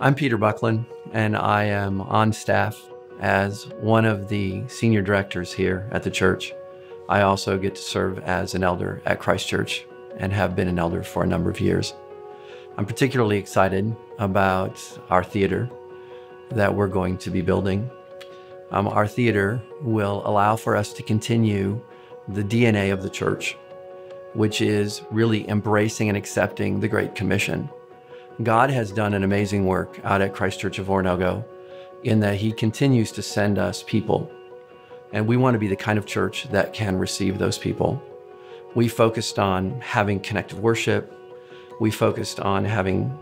I'm Peter Buckland, and I am on staff as one of the senior directors here at the church. I also get to serve as an elder at Christ Church and have been an elder for a number of years. I'm particularly excited about our theater that we're going to be building. Our theater will allow for us to continue the DNA of the church, which is really embracing and accepting the Great Commission. God has done an amazing work out at Christ Church of Oronogo in that He continues to send us people. And we want to be the kind of church that can receive those people. We focused on having connective worship. We focused on having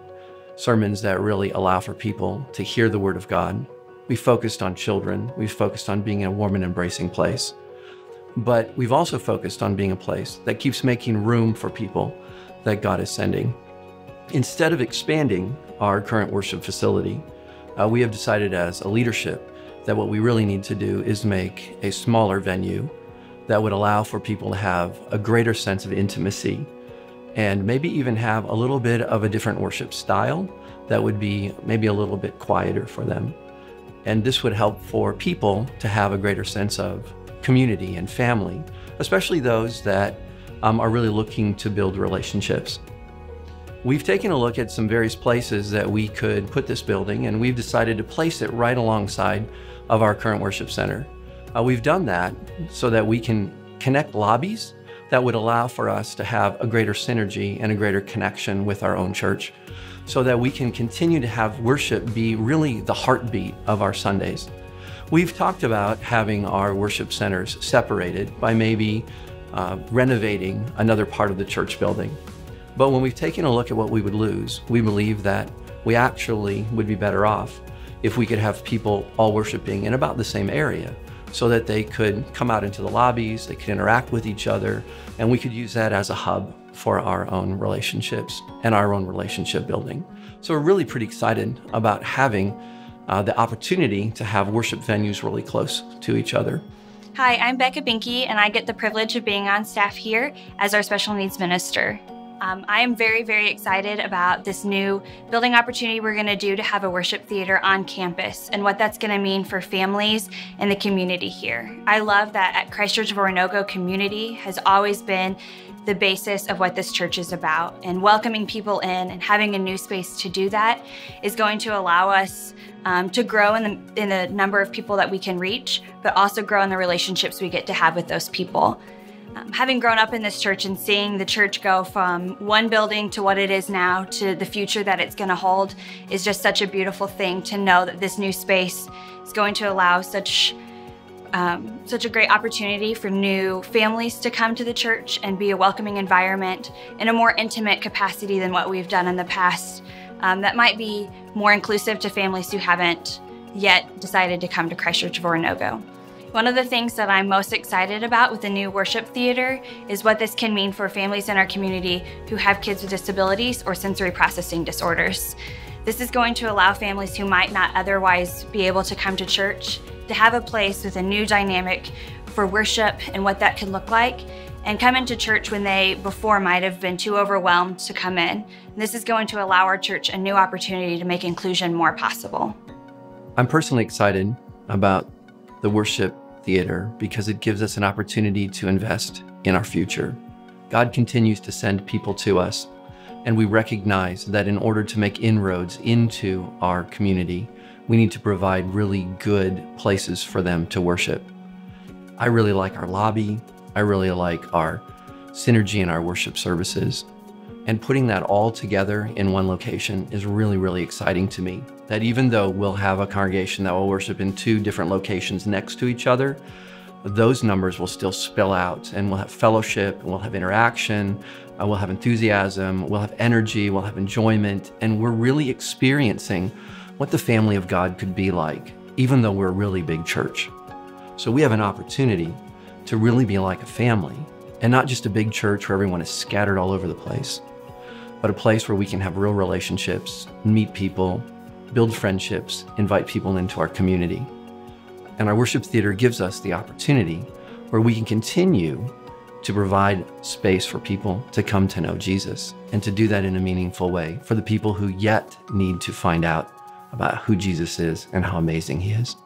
sermons that really allow for people to hear the Word of God. We focused on children. We focused on being a warm and embracing place. But we've also focused on being a place that keeps making room for people that God is sending. Instead of expanding our current worship facility, we have decided as a leadership that what we really need to do is make a smaller venue that would allow for people to have a greater sense of intimacy and maybe even have a little bit of a different worship style that would be maybe a little bit quieter for them. And this would help for people to have a greater sense of community and family, especially those that are really looking to build relationships. We've taken a look at some various places that we could put this building, and we've decided to place it right alongside of our current worship center. We've done that so that we can connect lobbies that would allow for us to have a greater synergy and a greater connection with our own church, so that we can continue to have worship be really the heartbeat of our Sundays. We've talked about having our worship centers separated by maybe renovating another part of the church building. But when we've taken a look at what we would lose, we believe that we actually would be better off if we could have people all worshiping in about the same area so that they could come out into the lobbies, they could interact with each other, and we could use that as a hub for our own relationships and our own relationship building. So we're really pretty excited about having the opportunity to have worship venues really close to each other. Hi, I'm Bekah Behnke, and I get the privilege of being on staff here as our special needs minister. I am very, very excited about this new building opportunity we're going to do to have a worship theater on campus and what that's going to mean for families and the community here. I love that at Christ Church of Oronogo, community has always been the basis of what this church is about, and welcoming people in and having a new space to do that is going to allow us to grow in the number of people that we can reach, but also grow in the relationships we get to have with those people. Having grown up in this church and seeing the church go from one building to what it is now to the future that it's going to hold is just such a beautiful thing to know that this new space is going to allow such a great opportunity for new families to come to the church and be a welcoming environment in a more intimate capacity than what we've done in the past. That might be more inclusive to families who haven't yet decided to come to Christ Church of Oronogo. One of the things that I'm most excited about with the new worship theater is what this can mean for families in our community who have kids with disabilities or sensory processing disorders. This is going to allow families who might not otherwise be able to come to church to have a place with a new dynamic for worship and what that can look like, and come into church when they before might have been too overwhelmed to come in. And this is going to allow our church a new opportunity to make inclusion more possible. I'm personally excited about the worship theater because it gives us an opportunity to invest in our future. God continues to send people to us, and we recognize that in order to make inroads into our community, we need to provide really good places for them to worship. I really like our lobby. I really like our synergy in our worship services. And putting that all together in one location is really, really exciting to me. That even though we'll have a congregation that will worship in two different locations next to each other, those numbers will still spill out, and we'll have fellowship, and we'll have interaction, we'll have enthusiasm, we'll have energy, we'll have enjoyment, and we're really experiencing what the family of God could be like, even though we're a really big church. So we have an opportunity to really be like a family, and not just a big church where everyone is scattered all over the place, but a place where we can have real relationships, meet people, build friendships, invite people into our community. And our worship theater gives us the opportunity where we can continue to provide space for people to come to know Jesus, and to do that in a meaningful way for the people who yet need to find out about who Jesus is and how amazing he is.